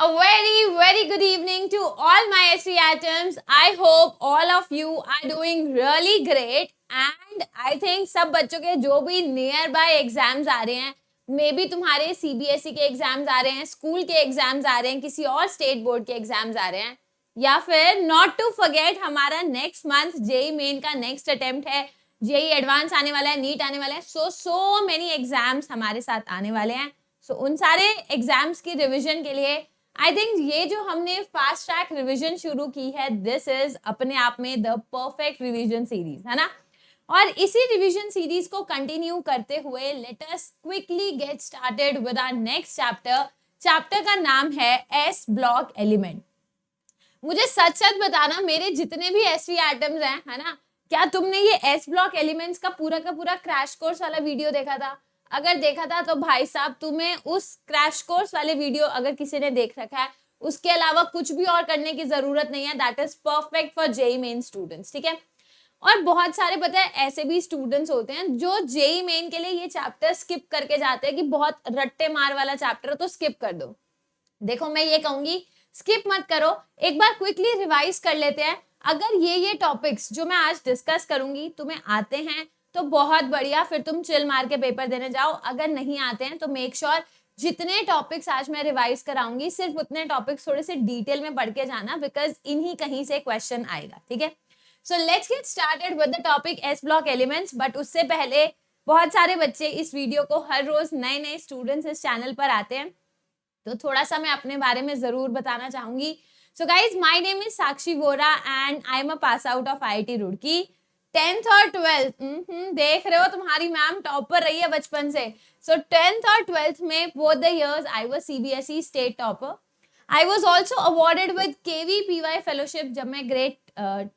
A very good evening to all my SC atoms. I hope all of you are doing really great and I think सब बच्चों के जो भी near by exams आ रहे हैं, may be तुम्हारे CBSE के एग्जाम्स आ रहे हैं, स्कूल के एग्जाम्स आ रहे हैं, किसी और स्टेट बोर्ड के एग्जाम्स आ रहे हैं, या फिर नॉट टू फॉरगेट हमारा नेक्स्ट मंथ जेई मेन का नेक्स्ट अटेम्प्ट है, जेई एडवांस आने वाला है, नीट आने वाला है, सो मेनी एग्जाम्स हमारे साथ आने वाले हैं. सो उन सारे एग्जाम्स की रिविजन के लिए आई थिंक ये जो हमने फास्ट ट्रैक रिवीजन शुरू की है, दिस इज अपने आप में द परफेक्ट रिवीजन सीरीज, है ना. और इसी रिवीजन सीरीज को कंटिन्यू करते हुए let us quickly get started with our next chapter. Chapter का नाम है एस ब्लॉक एलिमेंट. मुझे सच सच बताना, मेरे जितने भी एसवी एटम्स हैं, है ना, क्या तुमने ये एस ब्लॉक एलिमेंट्स का पूरा क्रैश कोर्स वाला वीडियो देखा था? अगर देखा था तो भाई साहब तुम्हें उस क्रैश कोर्स वाले वीडियो अगर किसी ने देख रखा है, उसके अलावा कुछ भी और करने की जरूरत नहीं है. That is perfect for JEE Main students, ठीक है. और बहुत सारे पता है ऐसे भी स्टूडेंट्स होते हैं जो जेई मेन के लिए ये चैप्टर स्किप करके जाते हैं कि बहुत रट्टे मार वाला चैप्टर है तो स्किप कर दो. देखो मैं ये कहूंगी स्किप मत करो, एक बार क्विकली रिवाइज कर लेते हैं. अगर ये टॉपिक्स जो मैं आज डिस्कस करूंगी तुम्हें आते हैं तो बहुत बढ़िया, फिर तुम चिल मार के पेपर देने जाओ. अगर नहीं आते हैं तो मेक श्योर जितने टॉपिक्स आज मैं रिवाइज कराऊंगी सिर्फ उतने टॉपिक्स थोड़े से डिटेल में पढ़ के जाना, बिकॉज इन्हीं कहीं से क्वेश्चन आएगा, ठीक है. So let's get started with the topic S block elements. But उससे पहले बहुत सारे बच्चे इस वीडियो को हर रोज नए स्टूडेंट्स इस चैनल पर आते हैं, तो थोड़ा सा मैं अपने बारे में जरूर बताना चाहूंगी. So guys, my name is Sakshi Vora and I am a pass out of IIT Roorkee. 10th और 12th देख रहे हो तुम्हारी मैम टॉपर रही है बचपन से. सो 10th और 12th में both the years I was CBSE state topper. I was also awarded with KVPY fellowship जब मैं ग्रेड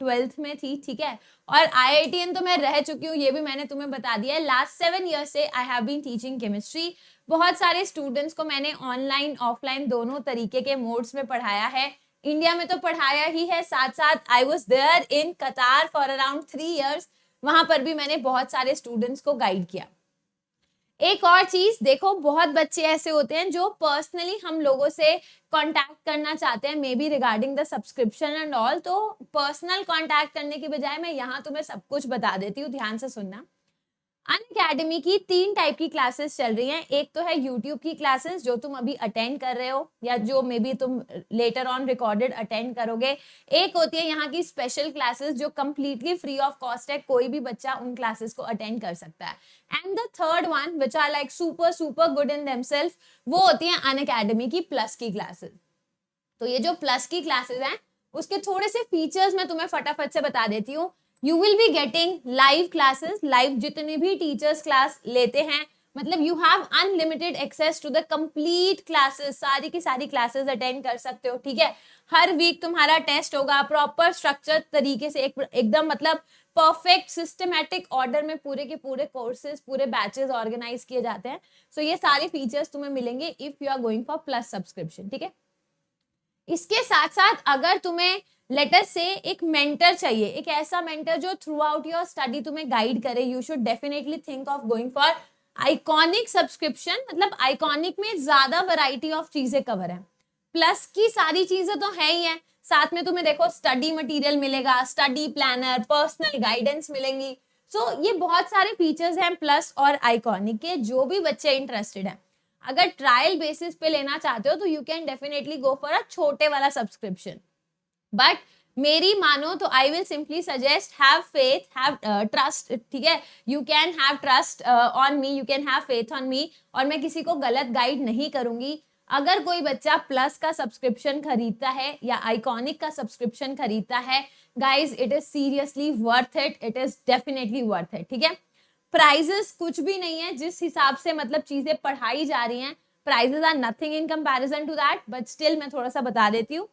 12th में थी, ठीक है. और आईआईटीएन तो मैं रह चुकी हूँ, ये भी मैंने तुम्हें बता दिया है. लास्ट 7 ईयर्स से I have been teaching chemistry. बहुत सारे स्टूडेंट्स को मैंने ऑनलाइन ऑफलाइन दोनों तरीके के मोड्स में पढ़ाया है. इंडिया में तो पढ़ाया ही है, साथ साथ आई वाज देयर इन कतार फॉर अराउंड 3 इयर्स. वहां पर भी मैंने बहुत सारे स्टूडेंट्स को गाइड किया. एक और चीज देखो, बहुत बच्चे ऐसे होते हैं जो पर्सनली हम लोगों से कांटेक्ट करना चाहते हैं, may be regarding the subscription and all. तो पर्सनल कांटेक्ट करने की बजाय मैं यहाँ तुम्हें सब कुछ बता देती हूँ, ध्यान से सुनना. अनअकैडमी की 3 टाइप की क्लासेस चल रही हैं. एक तो है यूट्यूब की क्लासेस जो तुम अभी अटेंड कर रहे हो या जो मे बी तुम लेटर ऑन रिकॉर्डेड अटेंड करोगे. एक होती है यहाँ की स्पेशल क्लासेस जो कम्प्लीटली फ्री ऑफ कॉस्ट है, कोई भी बच्चा उन क्लासेस को अटेंड कर सकता है. And the third one which are like super good in themselves, वो होती है अनअकैडमी की प्लस की क्लासेस. तो ये जो प्लस की क्लासेस हैं उसके थोड़े से फीचर्स मैं तुम्हें फटाफट से बता देती हूँ. You will be getting live classes, live जितने भी टीचर्स क्लास लेते हैं, मतलब you have unlimited access to the complete classes. सारी की सारी क्लासेस अटेंड कर सकते हो, ठीक है. हर वीक तुम्हारा टेस्ट होगा प्रॉपर स्ट्रक्चर तरीके से, एकदम मतलब परफेक्ट सिस्टमैटिक ऑर्डर में पूरे के पूरे कोर्सेज पूरे बैचेस ऑर्गेनाइज किए जाते हैं. सो ये सारे फीचर्स तुम्हें मिलेंगे if you are going for plus subscription, ठीक है. इसके साथ साथ अगर तुम्हें लेटर से एक मेंटर चाहिए, एक ऐसा मेंटर जो थ्रू आउट योर स्टडी तुम्हें गाइड करे, you should definitely think of going for iconic subscription. मतलब आइकॉनिक में ज्यादा वैरायटी ऑफ चीजें कवर है. प्लस की सारी चीजें तो है ही है, साथ में तुम्हें देखो स्टडी मटेरियल मिलेगा, स्टडी प्लानर, पर्सनल गाइडेंस मिलेंगी. सो ये बहुत सारे फीचर्स हैं प्लस और आइकॉनिक के. जो भी बच्चे इंटरेस्टेड है, अगर ट्रायल बेसिस पे लेना चाहते हो तो you can definitely go for a छोटे वाला सब्सक्रिप्शन. बट मेरी मानो तो आई will simply suggest have faith, have trust, ठीक है. You can have trust on me, you can have faith on me. और मैं किसी को गलत गाइड नहीं करूंगी. अगर कोई बच्चा प्लस का सब्सक्रिप्शन खरीदता है या आइकॉनिक का सब्सक्रिप्शन खरीदता है, guys it is seriously worth it, it is definitely worth it, ठीक है. प्राइजेस कुछ भी नहीं है, जिस हिसाब से मतलब चीजें पढ़ाई जा रही हैं, prices are nothing in comparison to that. But still मैं थोड़ा सा बता देती हूँ.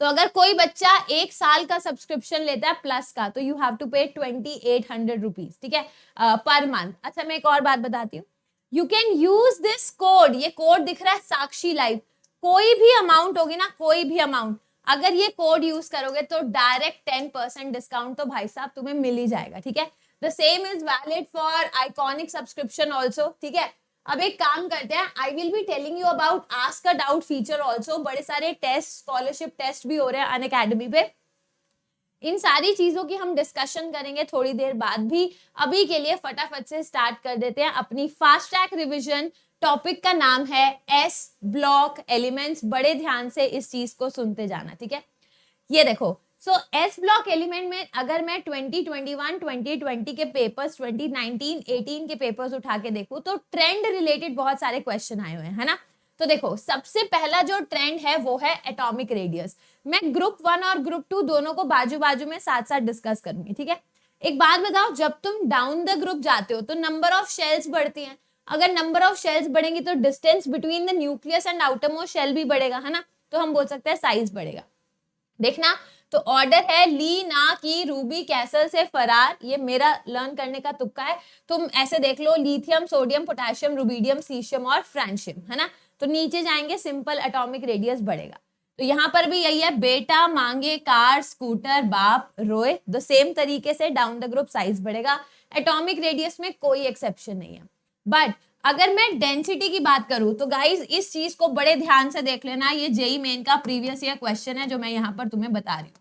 तो अगर कोई बच्चा 1 साल का सब्सक्रिप्शन लेता है प्लस का, तो यू हैव टू पे 2800 रुपीज, ठीक है, पर मंथ. अच्छा मैं एक और बात बताती हूँ. You can use this code, ये कोड दिख रहा है साक्षी लाइव. कोई भी अमाउंट होगी ना, कोई भी अमाउंट, अगर ये कोड यूज करोगे तो डायरेक्ट 10% डिस्काउंट तो भाई साहब तुम्हें मिल ही जाएगा, ठीक है. The same is valid for iconic subscription also, ठीक है. अब एक काम करते हैं, I will be telling you about ask a doubt feature also. बड़े सारे टेस्ट, स्कॉलरशिप टेस्ट भी हो रहे हैं अनअकैडमी पे। इन सारी चीजों की हम डिस्कशन करेंगे थोड़ी देर बाद भी। अभी के लिए फटाफट से स्टार्ट कर देते हैं अपनी फास्ट ट्रैक रिविजन। टॉपिक का नाम है एस ब्लॉक एलिमेंट्स। बड़े ध्यान से इस चीज को सुनते जाना, ठीक है। ये देखो, सो एस ब्लॉक एलिमेंट में अगर मैं 2021 2020 के पेपर्स, 2019 18 के पेपर्स उठा के देखूं तो ट्रेंड रिलेटेड बहुत सारे क्वेश्चन आए हुए हैं, है ना। तो देखो, सबसे पहला जो ट्रेंड है वो है एटॉमिक रेडियस। मैं ग्रुप 1 और ग्रुप 2 दोनों को बाजू बाजू में साथ साथ डिस्कस करूंगी, ठीक है। एक बात बताओ, जब तुम डाउन द ग्रुप जाते हो तो नंबर ऑफ शेल्स बढ़ती हैं। अगर नंबर ऑफ शेल्स बढ़ेंगी तो distance between the nucleus and outermost shell भी बढ़ेगा, है ना। तो हम बोल सकते हैं साइज बढ़ेगा। देखना, तो ऑर्डर है ली, ना, की, रूबी, कैसल से फरार। ये मेरा लर्न करने का तुक्का है। तुम ऐसे देख लो, lithium, sodium, potassium, rubidium, caesium और फ्रांशियम, है ना। तो नीचे जाएंगे सिंपल एटॉमिक रेडियस बढ़ेगा। तो यहाँ पर भी यही है, बेटा, मांगे, कार, स्कूटर, बाप, रोए। द सेम तरीके से डाउन द ग्रुप साइज बढ़ेगा। एटॉमिक रेडियस में कोई एक्सेप्शन नहीं है। बट अगर मैं डेंसिटी की बात करूं तो गाइस इस चीज को बड़े ध्यान से देख लेना। ये जेई मेन का प्रीवियस ईयर क्वेश्चन है जो मैं यहाँ पर तुम्हें बता रही हूँ।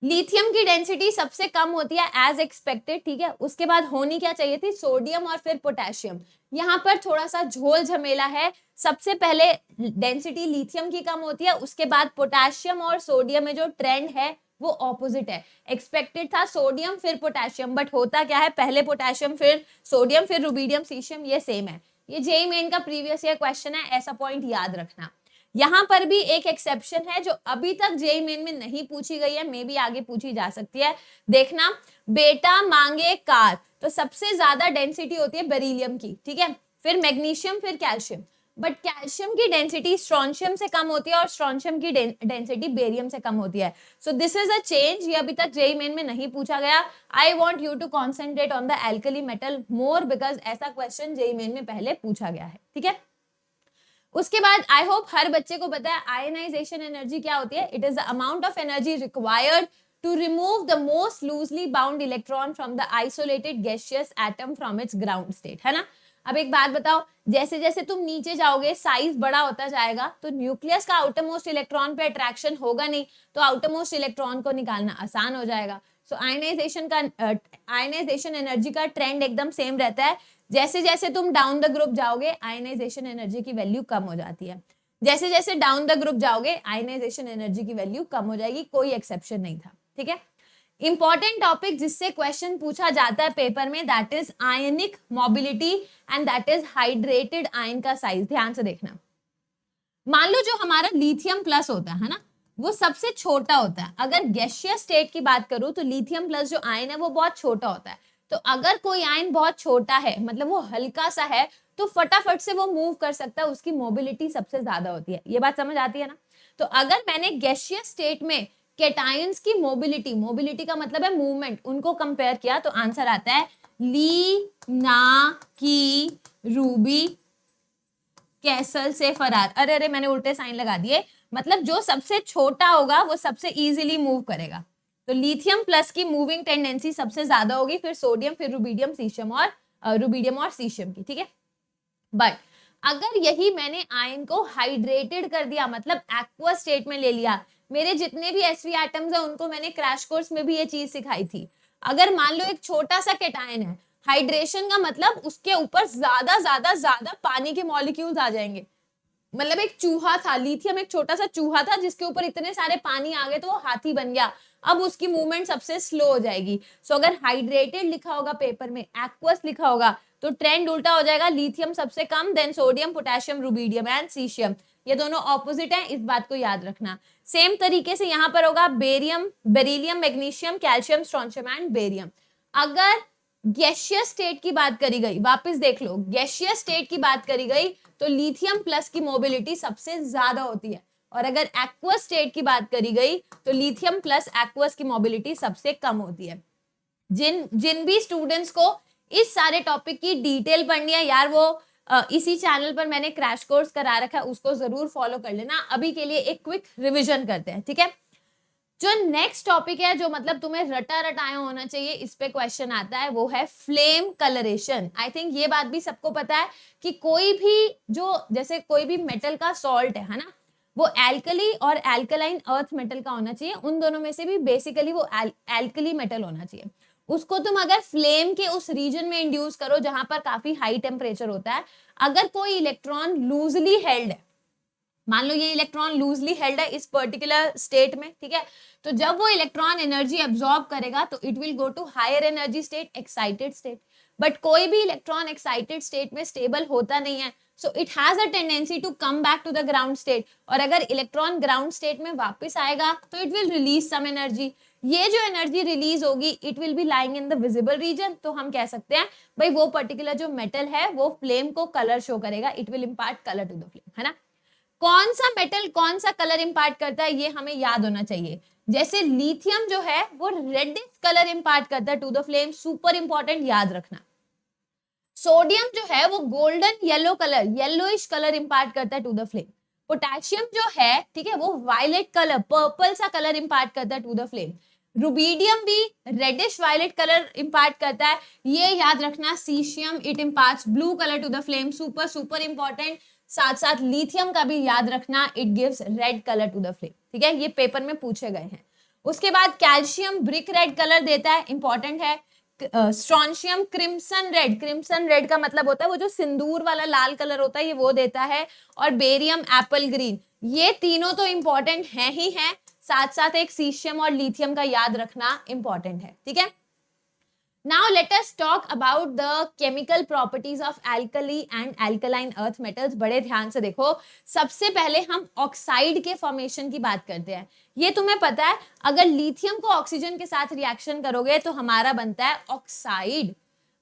लिथियम की डेंसिटी सबसे कम होती है एज एक्सपेक्टेड, ठीक है। उसके बाद होनी क्या चाहिए थी, सोडियम और फिर पोटेशियम। यहाँ पर थोड़ा सा झोल झमेला है। सबसे पहले डेंसिटी लिथियम की कम होती है, उसके बाद पोटेशियम और सोडियम में जो ट्रेंड है वो ऑपोजिट है। एक्सपेक्टेड था सोडियम फिर पोटेशियम, बट होता क्या है, पहले पोटेशियम फिर सोडियम फिर रुबीडियम सीशियम, ये सेम है। ये जेई मेन का प्रीवियस ईयर क्वेश्चन है, ऐसा पॉइंट याद रखना। यहाँ पर भी एक एक्सेप्शन है जो अभी तक जेई मेन में नहीं पूछी गई है, मे बी आगे पूछी जा सकती है। देखना, बेटा, मांगे, कार। तो सबसे ज्यादा डेंसिटी होती है बेरिलियम की, ठीक है, फिर मैग्नीशियम, फिर कैल्शियम। बट कैल्शियम की डेंसिटी स्ट्रोंशियम से कम होती है और स्ट्रोंशियम की डेंसिटी बेरियम से कम होती है। So this is a change, ये अभी तक जेई मेन में नहीं पूछा गया। I want you to concentrate on the alkali metal more, because ऐसा क्वेश्चन जेई मेन में पहले पूछा गया है, ठीक है। उसके बाद आई होप हर बच्चे को पता है आयनाइजेशन एनर्जी क्या होती है। It is the amount of energy required to remove the most loosely bound electron from the isolated gaseous atom from its ground state, है ना। अब एक बात बताओ, जैसे जैसे तुम नीचे जाओगे साइज बड़ा होता जाएगा तो न्यूक्लियस का आउटर मोस्ट इलेक्ट्रॉन पे अट्रैक्शन होगा नहीं, तो आउटर मोस्ट इलेक्ट्रॉन को निकालना आसान हो जाएगा। सो आयनाइजेशन एनर्जी का ट्रेंड एकदम सेम रहता है। जैसे जैसे तुम डाउन द ग्रुप जाओगे आयनाइजेशन एनर्जी की वैल्यू कम हो जाती है। जैसे जैसे डाउन द ग्रुप जाओगे आयनाइजेशन एनर्जी की वैल्यू कम हो जाएगी। कोई एक्सेप्शन नहीं था, ठीक है। इंपॉर्टेंट टॉपिक जिससे क्वेश्चन पूछा जाता है पेपर में, that is ionic mobility and that is hydrated ion का साइज। ध्यान से देखना, मान लो जो हमारा लिथियम प्लस होता है ना, वो सबसे छोटा होता है। अगर गैसियस स्टेट की बात करूं तो लिथियम प्लस जो आयन है वो बहुत छोटा होता है। तो अगर कोई आयन बहुत छोटा है, मतलब वो हल्का सा है, तो फटाफट से वो मूव कर सकता है, उसकी मोबिलिटी सबसे ज्यादा होती है। ये बात समझ आती है ना। तो अगर मैंने गैसियस स्टेट में कैटायंस की मोबिलिटी का मतलब है मूवमेंट, उनको कंपेयर किया तो आंसर आता है ली, ना, की, रूबी, कैसल से फरार। अरे अरे मैंने उल्टे साइन लगा दिए, मतलब जो सबसे छोटा होगा वो सबसे इजीली मूव करेगा। तो लिथियम प्लस की मूविंग टेंडेंसी सबसे ज्यादा होगी, फिर सोडियम, फिर रुबीडियम, सीशियम और रुबीडियम और सीशियम की, ठीक है। बट अगर यही मैंने आयन को हाइड्रेटेड कर दिया, मतलब एक्वा स्टेट में ले लिया, मेरे जितने भी एसवी एटम्स है उनको मैंने क्रैश कोर्स में भी ये चीज सिखाई थी। अगर मान लो एक छोटा सा कैटायन है, हाइड्रेशन का मतलब उसके ऊपर ज्यादा ज्यादा ज्यादा पानी के मॉलिक्यूल्स आ जाएंगे। मतलब एक चूहा था, लिथियम एक छोटा सा चूहा था जिसके ऊपर इतने सारे पानी आ गए तो वो हाथी बन गया। अब उसकी मूवमेंट सबसे स्लो हो जाएगी। सो अगर हाइड्रेटेड लिखा होगा पेपर में, एक्वस लिखा होगा, तो ट्रेंड उल्टा हो जाएगा, लिथियम सबसे कम, then sodium, potassium, rubidium and caesium. ये दोनों ऑपोजिट हैं, इस बात को याद रखना। सेम तरीके से यहाँ पर होगा barium, beryllium, magnesium, calcium, strontium and barium. अगर गैसियस स्टेट की बात करी गई, वापस देख लो, गैसियस स्टेट की बात करी गई तो लिथियम प्लस की मोबिलिटी सबसे ज्यादा होती है, और अगर एक्वस स्टेट की बात करी गई तो लिथियम प्लस एक्वस की मोबिलिटी सबसे कम होती है। जिन भी स्टूडेंट्स को इस सारे टॉपिक की डिटेल पढ़नी है यार, वो इसी चैनल पर मैंने क्रैश कोर्स करा रखा है, उसको जरूर फॉलो कर लेना। अभी के लिए एक क्विक रिविजन करते हैं, ठीक है। जो नेक्स्ट टॉपिक है, जो मतलब तुम्हें रटा रटाया होना चाहिए, इस पे क्वेश्चन आता है, वो है फ्लेम कलरेशन। आई थिंक ये बात भी सबको पता है कि कोई भी जो जैसे कोई भी मेटल का सॉल्ट है ना, वो एल्कली और एल्कलाइन अर्थ मेटल का होना चाहिए। उन दोनों में से भी बेसिकली वो एल्कली मेटल होना चाहिए। उसको तुम अगर फ्लेम के उस रीजन में इंड्यूस करो जहां पर काफी हाई टेम्परेचर होता है, अगर कोई इलेक्ट्रॉन लूजली हेल्ड है, मान लो ये इलेक्ट्रॉन लूजली हेल्ड है इस पर्टिकुलर स्टेट में, ठीक है, तो जब वो इलेक्ट्रॉन एनर्जी एब्जॉर्ब करेगा तो it will go to higher energy state, excited state. But कोई भी इलेक्ट्रॉन एक्साइटेड स्टेट में स्टेबल होता नहीं है, so it has a tendency to come back to the ground state. और अगर इलेक्ट्रॉन ग्राउंड स्टेट में वापस आएगा तो it will release some energy. ये जो एनर्जी रिलीज होगी it will be lying in the visible region. तो हम कह सकते हैं भाई वो पर्टिकुलर जो मेटल है वो फ्लेम को कलर शो करेगा, it will impart colour to the flame, है ना। कौन सा मेटल कौन सा कलर इंपार्ट करता है ये हमें याद होना चाहिए। जैसे लिथियम जो है वो रेडिश कलर इंपार्ट करता है to the flame, super important, याद रखना। सोडियम जो है वो golden yellow colour, yellowish colour impart करता है टू द फ्लेम। पोटेशियम जो है, ठीक है, वो वायलेट कलर, पर्पल सा कलर इंपार्ट करता है टू द फ्लेम। रुबीडियम भी रेडिश वायलेट कलर इंपार्ट करता है, ये याद रखना। Caesium it imparts blue colour to the flame, super super important. साथ साथ लिथियम का भी याद रखना, it gives red colour to the flame, ठीक है, ये पेपर में पूछे गए हैं। उसके बाद कैल्शियम ब्रिक रेड कलर देता है, इंपॉर्टेंट है। Strontium crimson red, crimson red का मतलब होता है वो जो सिंदूर वाला लाल कलर होता है, ये वो देता है। और बेरियम एप्पल ग्रीन, ये तीनों तो इंपॉर्टेंट है ही है, साथ साथ एक सीशियम और लिथियम का याद रखना इंपॉर्टेंट है, ठीक है। Now let us talk about the chemical properties of alkali and alkaline earth metals। बड़े ध्यान से देखो, सबसे पहले हम ऑक्साइड के फॉर्मेशन की बात करते हैं। ये तुम्हें पता है, अगर लिथियम को ऑक्सीजन के साथ रिएक्शन करोगे तो हमारा बनता है ऑक्साइड।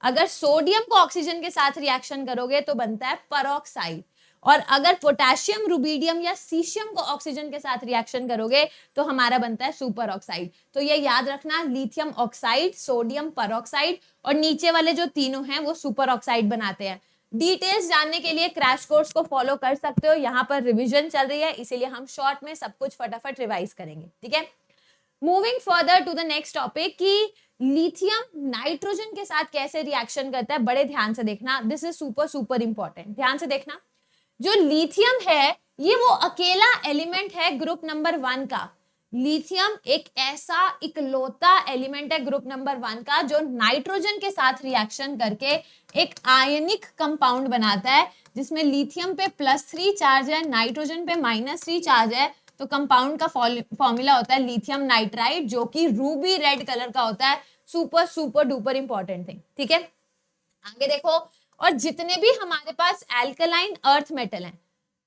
अगर सोडियम को ऑक्सीजन के साथ रिएक्शन करोगे तो बनता है परऑक्साइड। और अगर पोटेशियम, रुबीडियम या सीशियम को ऑक्सीजन के साथ रिएक्शन करोगे तो हमारा बनता है सुपर ऑक्साइड। तो ये याद रखना, लिथियम ऑक्साइड, सोडियम परऑक्साइड, और नीचे वाले जो तीनों हैं वो सुपर ऑक्साइड बनाते हैं। डिटेल्स जानने के लिए क्रैश कोर्स को फॉलो कर सकते हो, यहाँ पर रिविजन चल रही है, इसीलिए हम शॉर्ट में सब कुछ फटाफट रिवाइज करेंगे, ठीक है। Moving further to the next topic कि लिथियम नाइट्रोजन के साथ कैसे रिएक्शन करता है, बड़े ध्यान से देखना, this is super super important, ध्यान से देखना। जो लिथियम है ये वो अकेला एलिमेंट है ग्रुप नंबर 1 का। लिथियम एक ऐसा इकलौता एलिमेंट है ग्रुप नंबर 1 का जो नाइट्रोजन के साथ रिएक्शन करके एक आयनिक कंपाउंड बनाता है, जिसमें लिथियम पे +3 चार्ज है, नाइट्रोजन पे -3 चार्ज है। तो कंपाउंड का फॉर्मूला होता है लिथियम नाइट्राइड, जो कि रूबी रेड कलर का होता है। Super super duper important thing, ठीक है। आगे देखो, और जितने भी हमारे पास एल्कलाइन अर्थ मेटल हैं,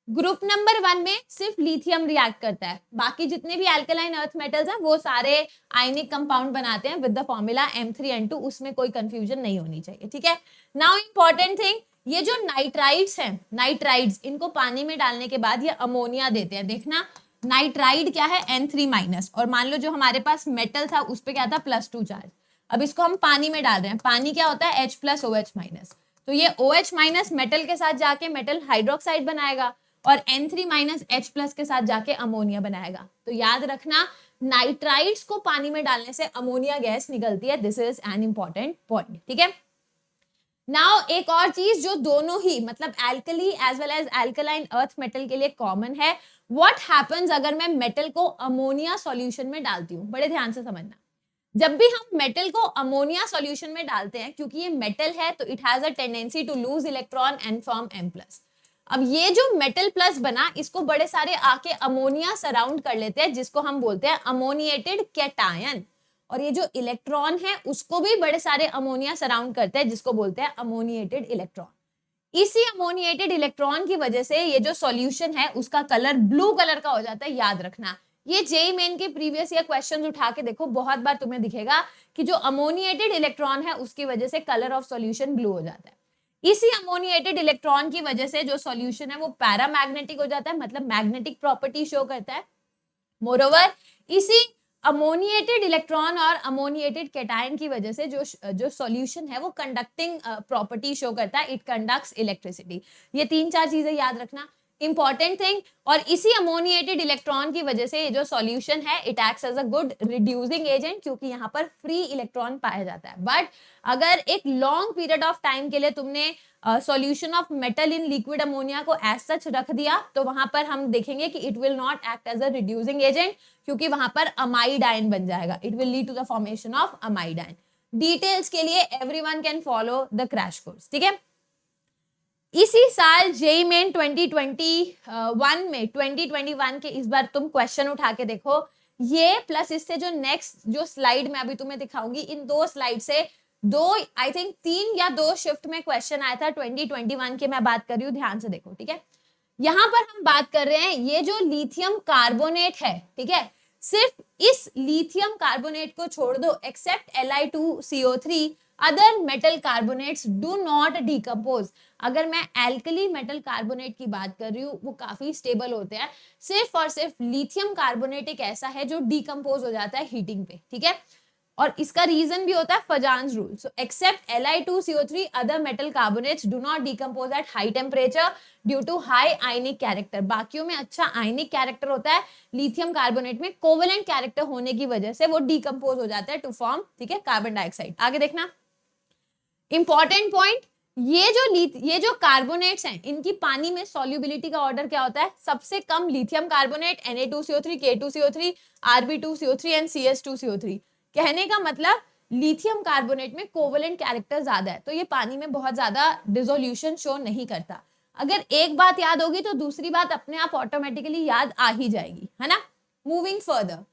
ग्रुप नंबर 1 में सिर्फ लिथियम रिएक्ट करता है, बाकी जितने भी एल्कलाइन अर्थ मेटल्स हैं वो सारे आयनिक कंपाउंड बनाते हैं विद द फॉर्मूला M3N2, उसमें कोई कंफ्यूजन नहीं होनी चाहिए, ठीक है। नाउ इंपॉर्टेंट थिंग, ये जो नाइट्राइड्स हैं, नाइट्राइड्स, इनको पानी में डालने के बाद ये अमोनिया देते हैं। देखना, नाइट्राइड क्या है, N3-, और मान लो जो हमारे पास मेटल था उस पर क्या था, +2 चार्ज। अब इसको हम पानी में डाल रहे हैं, पानी क्या होता है, H+OH-, तो ये OH- मेटल के साथ जाके मेटल हाइड्रोक्साइड बनाएगा और N3- H+ के साथ जाके अमोनिया बनाएगा। तो याद रखना, नाइट्राइड्स को पानी में डालने से अमोनिया गैस निकलती है, this is an important point, ठीक है। नाउ एक और चीज जो दोनों ही मतलब alkali as well as alkaline earth metal के लिए कॉमन है, व्हाट हैपेंस अगर मैं मेटल को अमोनिया सॉल्यूशन में डालती हूँ, बड़े ध्यान से समझना। जब भी हम मेटल को अमोनिया सॉल्यूशन में डालते हैं, क्योंकि ये मेटल है तो it has a tendency to lose electron and form M+। अब ये जो मेटल प्लस बना, इसको बड़े सारे आके अमोनिया सराउंड कर लेते हैं, जिसको हम बोलते हैं अमोनिएटेड कैटायन। और ये जो इलेक्ट्रॉन है उसको भी बड़े सारे अमोनिया सराउंड करते हैं, जिसको बोलते हैं अमोनिएटेड इलेक्ट्रॉन। इसी अमोनिएटेड इलेक्ट्रॉन की वजह से ये जो सॉल्यूशन है उसका कलर ब्लू कलर का हो जाता है, याद रखना। ये जेईई मेन के प्रीवियस ईयर क्वेश्चंस उठा के देखो, बहुत बार तुम्हें दिखेगा कि जो अमोनिएटेड इलेक्ट्रॉन है उसकी वजह से कलर ऑफ सॉल्यूशन ब्लू हो जाता है। इसी अमोनिएटेड इलेक्ट्रॉन की वजह से जो सॉल्यूशन है वो पैरामैग्नेटिक हो जाता है, मतलब मैग्नेटिक प्रॉपर्टी शो करता है। मोरोवर, इसी अमोनिएटेड इलेक्ट्रॉन और अमोनिएटेड कैटायन की वजह से जो सॉल्यूशन है वो कंडक्टिंग प्रॉपर्टी शो करता है, इट कंडक्ट्स इलेक्ट्रिसिटी। ये 3-4 चीजें याद रखना। Important thing. और इसी अमोनिएटेड इलेक्ट्रॉन की वजह से ये जो सॉल्यूशन है it acts as a good reducing agent, क्योंकि यहाँ पर फ्री इलेक्ट्रॉन पाया जाता है। बट अगर एक लॉन्ग पीरियड ऑफ टाइम के लिए तुमने solution of metal in liquid ammonia को एज सच रख दिया तो वहां पर हम देखेंगे कि it will not act as a reducing agent, क्योंकि वहां पर अमाइड आयन बन जाएगा। It will lead to the formation of amide ion. Details के लिए everyone can follow the crash course, ठीक है। इसी साल जेई मेन 2021 में 2021 के इस बार तुम क्वेश्चन उठा के देखो, ये प्लस इससे जो नेक्स्ट जो स्लाइड मैं अभी तुम्हें दिखाऊंगी, इन दो स्लाइड से दो आई थिंक 3 या 2 शिफ्ट में क्वेश्चन आया था 2021 के, मैं बात कर रही हूँ, ध्यान से देखो, ठीक है। यहां पर हम बात कर रहे हैं ये जो लिथियम कार्बोनेट है, ठीक है, सिर्फ इस लिथियम कार्बोनेट को छोड़ दो, except Li2CO3 other metal carbonates do not decompose. अगर मैं एल्कली मेटल कार्बोनेट की बात कर रही हूँ वो काफी स्टेबल होते हैं, सिर्फ और सिर्फ लिथियम कार्बोनेट एक ऐसा है जो डिकम्पोज हो जाता है हीटिंग पे, ठीक है। और इसका रीजन भी होता है Fajans rule. So except Li2CO3 other metal carbonates do not decompose at high temperature due to high ionic character. बाकियों में अच्छा आयनिक कैरेक्टर होता है, लिथियम कार्बोनेट में कोवेलेंट कैरेक्टर होने की वजह से वो डिकम्पोज हो जाता है टू फॉर्म, ठीक है, कार्बन डाइऑक्साइड। आगे देखना इंपॉर्टेंट पॉइंट, ये जो कार्बोनेट्स हैं इनकी पानी में सॉल्युबिलिटी का ऑर्डर क्या होता है? सबसे कम lithium carbonate Na2CO3, K2CO3, Rb2CO3 and CS2CO3। कहने का मतलब लिथियम कार्बोनेट में कोवेलेंट कैरेक्टर ज्यादा है, तो ये पानी में बहुत ज्यादा डिसोल्यूशन शो नहीं करता। अगर एक बात याद होगी तो दूसरी बात अपने आप ऑटोमेटिकली याद आ ही जाएगी, है ना। मूविंग फर्दर,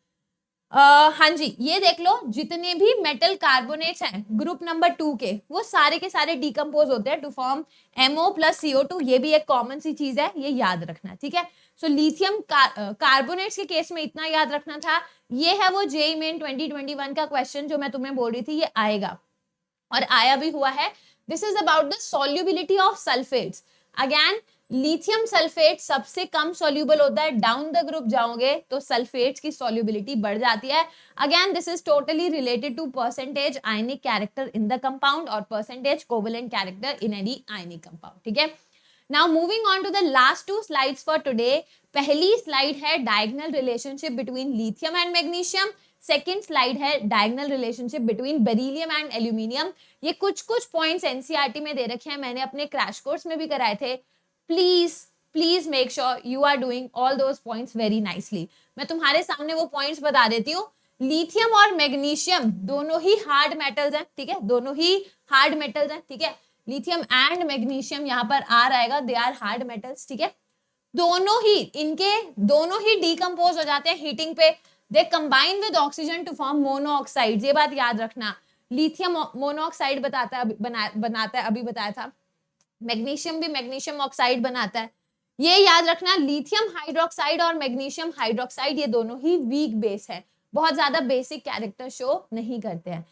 हाँ जी, ये देख लो जितने भी मेटल कार्बोनेट्स हैं ग्रुप नंबर 2 के, वो सारे के सारे डिकम्पोज होते हैं to form MO plus CO2। ये भी एक कॉमन सी चीज है, ये याद रखना, ठीक है। सो लिथियम कार्बोनेट्स के केस में इतना याद रखना था। ये है वो जेईई मेन 2021 का क्वेश्चन जो मैं तुम्हें बोल रही थी, ये आएगा और आया भी हुआ है। This is about the solubility of sulphates. Again lithium sulphate सबसे कम सॉल्युबल होता है, डाउन द ग्रुप जाओगे तो सल्फेट्स की सॉल्युबिलिटी बढ़ जाती है। Again this is totally related to percentage ionic character in the compound और percentage covalent character in any ionic compound, ठीक है। Now moving on to the last 2 slides for today. पहली स्लाइड है diagonal relationship between lithium and magnesium, second slide है diagonal relationship between beryllium and aluminium. ये कुछ points NCERT में दे रखे हैं, मैंने अपने क्रैश कोर्स में भी कराए थे। Please make sure you are doing all those points very nicely. मैं तुम्हारे सामने वो पॉइंट्स बता देती हूँ। लिथियम और मैग्नीशियम दोनों ही हार्ड मेटल्स हैं, ठीक है, दोनों ही हार्ड मेटल्स हैं, ठीक है। लिथियम एंड मैग्नीशियम यहाँ पर आर आएगा, दे आर हार्ड मेटल्स, ठीक है। दोनों ही डिकम्पोज हो जाते हैं हीटिंग पे। They combine with oxygen to form monoxide. ये बात याद रखना, लिथियम मोनोऑक्साइड बनाता है, अभी बताया था। मैग्नीशियम भी मैग्नीशियम ऑक्साइड बनाता है। ये याद रखना, लिथियम हाइड्रोक्साइड और मैग्नीशियम हाइड्रोक्साइड ये दोनों ही वीक बेस है, बहुत ज्यादा बेसिक कैरेक्टर शो नहीं करते हैं।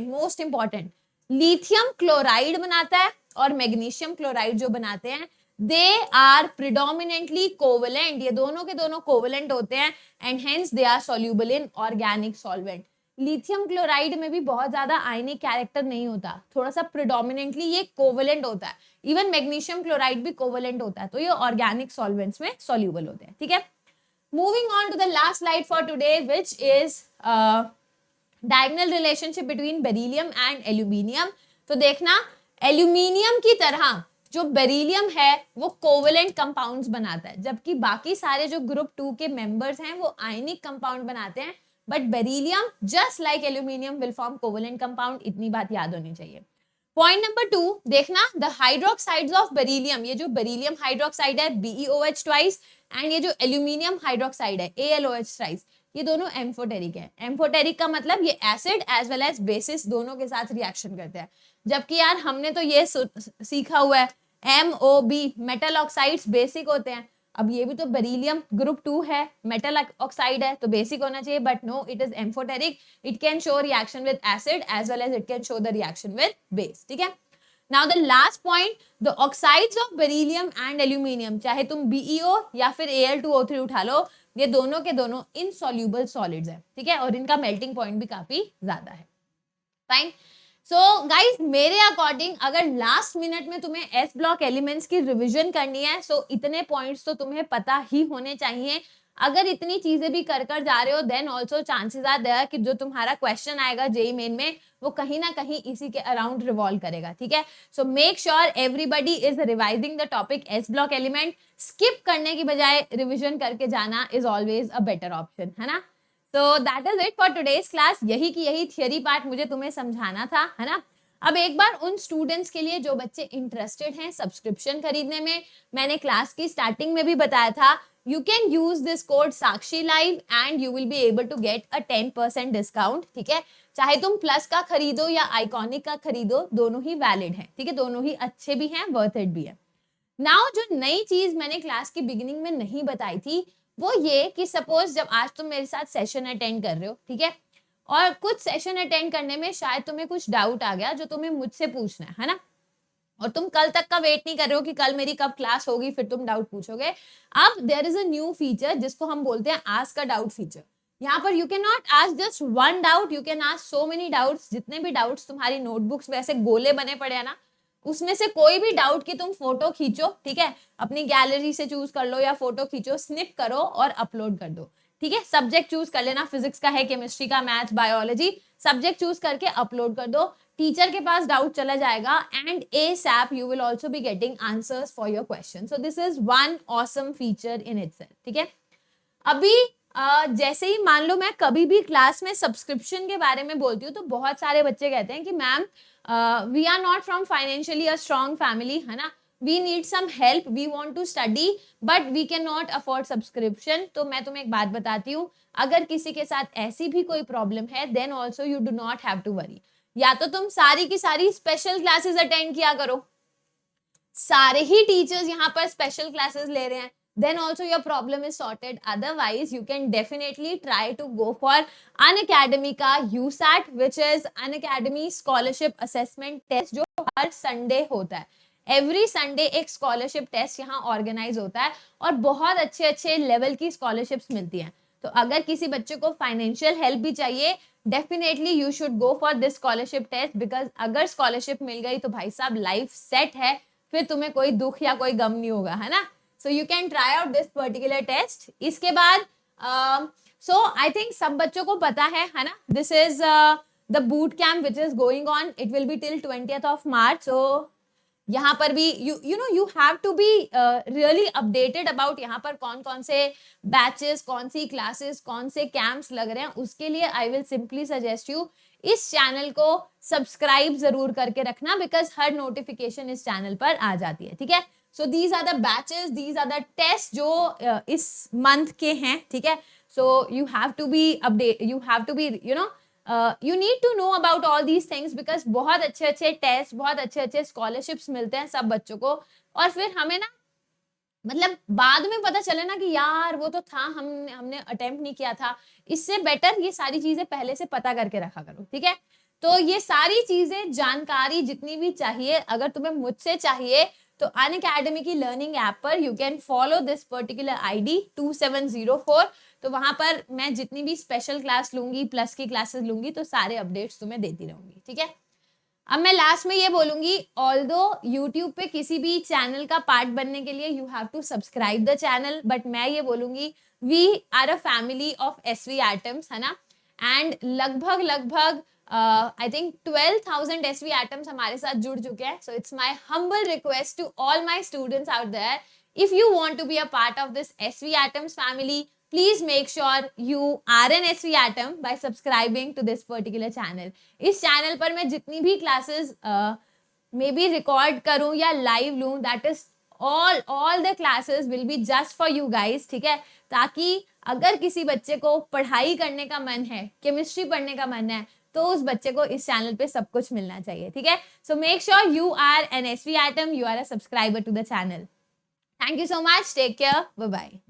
मोस्ट इंपॉर्टेंट, लिथियम क्लोराइड बनाता है और मैग्नीशियम क्लोराइड जो बनाते हैं दे आर प्रिडोमिनेंटली कोवेलेंट। ये दोनों के दोनों कोवेलेंट होते हैं and hence they are soluble in organic solvent. Lithium chloride में भी बहुत ज्यादा आयनिक कैरेक्टर नहीं होता, थोड़ा सा प्रिडोमिनेंटली ये कोवेलेंट होता है। इवन मैग्नीशियम क्लोराइड भी कोवेलेंट होता है, तो ये ऑर्गेनिक सॉल्वेंट्स में सॉल्युबल होते हैं, ठीक है। Moving on to the last slide for today which is diagonal relationship between beryllium and aluminium. तो देखना, एल्यूमिनियम की तरह जो बेरिलियम है वो कोवेलेंट कंपाउंड्स बनाता है, जबकि बाकी सारे जो ग्रुप 2 के मेंबर्स हैं वो आयनिक कंपाउंड बनाते हैं। But beryllium just like aluminium will form covalent compound, इतनी बात याद होनी चाहिए। पॉइंट नंबर 2 देखना, द हाइड्रोक्साइड्स ऑफ बेरिलियम, ये जो बेरिलियम हाइड्रोक्साइड है BeOH ट्वाइस एंड ये जो एल्यूमिनियम हाइड्रोक्साइड है AlOH थ्राइस, ये दोनों एम्फोटेरिक है। एम्फोटेरिक का मतलब ये acid as well as basis दोनों के साथ रिएक्शन करते हैं। जबकि यार हमने तो ये सीखा हुआ है MOB मेटल ऑक्साइड्स बेसिक होते हैं। अब ये भी तो बेरिलियम ग्रुप 2 है, मेटल ऑक्साइड है, तो बेसिक होना चाहिए, but no, it is amphoteric. It can show reaction with acid as well as it can show the reaction with base, ठीक है। Now the last point, the oxides of beryllium and aluminium, चाहे तुम BeO या फिर Al2O3 उठा लो, ये दोनों के दोनों इनसॉल्युबल सॉलिड्स है, ठीक है, और इनका मेल्टिंग पॉइंट भी काफी ज्यादा है। फाइन। सो गाइज मेरे अकॉर्डिंग अगर लास्ट मिनट में तुम्हें एस ब्लॉक एलिमेंट्स की रिवीजन करनी है, सो इतने पॉइंट्स तो तुम्हें पता ही होने चाहिए। अगर इतनी चीजें भी कर जा रहे हो then also chances are there कि जो तुम्हारा क्वेश्चन आएगा जेई मेन में वो कहीं ना कहीं इसी के अराउंड रिवॉल्व करेगा, ठीक है। So make sure everybody is revising the topic S block element. Skip करने की बजाय रिविजन करके जाना is always a better option, है ना। तो that is it for today's class. यही की यही थियरी पार्ट मुझे तुम्हें समझाना था, है ना। अब एक बार उन स्टूडेंट्स के लिए जो बच्चे इंटरेस्टेड हैं सब्सक्रिप्शन खरीदने में, मैंने क्लास की स्टार्टिंग में भी बताया था, you can use this code Sakshi Live and you will be able to get a 10% discount, ठीक है। चाहे तुम प्लस का खरीदो या आइकॉनिक का खरीदो, दोनों ही वैलिड है, ठीक है, दोनों ही अच्छे भी हैं, वर्थ इट भी है। नाउ जो नई चीज मैंने क्लास की बिगिनिंग में नहीं बताई थी वो ये कि सपोज जब आज तुम मेरे साथ सेशन अटेंड कर रहे हो, ठीक है, और कुछ सेशन अटेंड करने में शायद तुम्हें कुछ डाउट आ गया जो तुम्हें मुझसे पूछना है ना, और तुम कल तक का वेट नहीं कर रहे हो कि कल मेरी कब क्लास होगी फिर तुम डाउट पूछोगे। अब there is a new feature जिसको हम बोलते हैं आस्क अ डाउट फीचर। यहाँ पर you can not ask just one doubt, you can ask so many doubts. जितने भी डाउट्स तुम्हारी नोटबुक्स में ऐसे गोले बने पड़े हैं ना, उसमें से कोई भी डाउट की तुम फोटो खींचो, ठीक है, अपनी गैलरी से चूज कर लो या फोटो खींचो, स्निप करो और अपलोड कर दो, ठीक है। सब्जेक्ट चूज कर लेना, फिजिक्स का है, केमिस्ट्री का, मैथ्स, बायोलॉजी, सब्जेक्ट चूज करके अपलोड कर दो। टीचर के पास डाउट चला जाएगा and ASAP you will also be getting answers for your question. So this is one awesome feature in itself, ठीक है। अभी जैसे ही मान लो मैं कभी भी क्लास में सब्सक्रिप्शन के बारे में बोलती हूँ तो बहुत सारे बच्चे कहते हैं कि ma'am we are not from financially a strong family, है ना, we need some help, we want to study but we can not afford subscription. तो मैं तुम्हें एक बात बताती हूँ, अगर किसी के साथ ऐसी भी कोई प्रॉब्लम है then also you do not have to worry. या तो तुम सारी की सारी स्पेशल क्लासेस अटेंड किया करो, सारे ही टीचर्स यहाँ पर स्पेशल क्लासेस ले रहे हैं, then also your problem is sorted. Otherwise you can definitely try to go for Unacademy का USAT which is Unacademy Scholarship Assessment Test जो हर संडे होता है। एवरी संडे एक स्कॉलरशिप टेस्ट यहाँ ऑर्गेनाइज होता है और बहुत अच्छे अच्छे लेवल की स्कॉलरशिप्स मिलती हैं। तो अगर किसी बच्चे को फाइनेंशियल हेल्प भी चाहिए definitely you should go for this scholarship test, because अगर स्कॉलरशिप मिल गई तो भाई साहब लाइफ सेट है, फिर तुम्हें कोई दुख या कोई गम नहीं होगा, है ना। So you can try out this particular test. इसके बाद सो आई थिंक सब बच्चों को पता है ना, this is the boot camp which is going on, it will be till 20th of March। सो यहाँ पर भी you have to be really updated about यहाँ पर कौन कौन से बैचेस, कौन सी क्लासेस, कौन से कैंप्स लग रहे हैं। उसके लिए I will simply suggest you इस चैनल को सब्सक्राइब जरूर करके रखना, बिकॉज हर नोटिफिकेशन इस चैनल पर आ जाती है, ठीक है। So these are the batches, these are the test जो इस मंथ के हैं, ठीक है। So you have to be update, you have to be you need to know about all these things because बहुत अच्छे अच्छे टेस्ट, बहुत अच्छे अच्छे स्कॉलरशिप्स मिलते हैं सब बच्चों को। और फिर हमें ना मतलब बाद में पता चले ना कि यार वो तो था, हमने अटेम्प्ट नहीं किया था। इससे बेटर ये सारी चीजें पहले से पता करके रखा करो, ठीक है। तो ये सारी चीजें, जानकारी जितनी भी चाहिए अगर तुम्हें मुझसे चाहिए तो अनअकैडमी की लर्निंग ऐप पर you can follow this particular ID 2704। तो वहां पर मैं जितनी भी स्पेशल क्लास लूंगी, प्लस की क्लासेस लूंगी, तो सारे अपडेट्स तुम्हें देती रहूंगी, ठीक है। अब मैं लास्ट में ये बोलूंगी, ऑल्दो यूट्यूब पे किसी भी चैनल का पार्ट बनने के लिए you have to subscribe the channel, but मैं ये बोलूंगी we are a family of SV atoms, है ना। एंड लगभग आई थिंक 12,000 SV एटम्स हमारे साथ जुड़ चुके हैं। So it's my humble request to all my students out there, if you want to be a part of this SV Atoms family, please make sure you are an SV Atom by subscribing to this particular channel. इस channel पर मैं जितनी भी classes may be record करूं या live लूं, that is all the classes will be just for you guys, ठीक है। ताकि अगर किसी बच्चे को पढ़ाई करने का मन है, केमिस्ट्री पढ़ने का मन है, तो उस बच्चे को इस चैनल पे सब कुछ मिलना चाहिए, ठीक है। So make sure you are an SV Atom, you are a subscriber to the channel. Thank you so much. Take care. Bye-bye.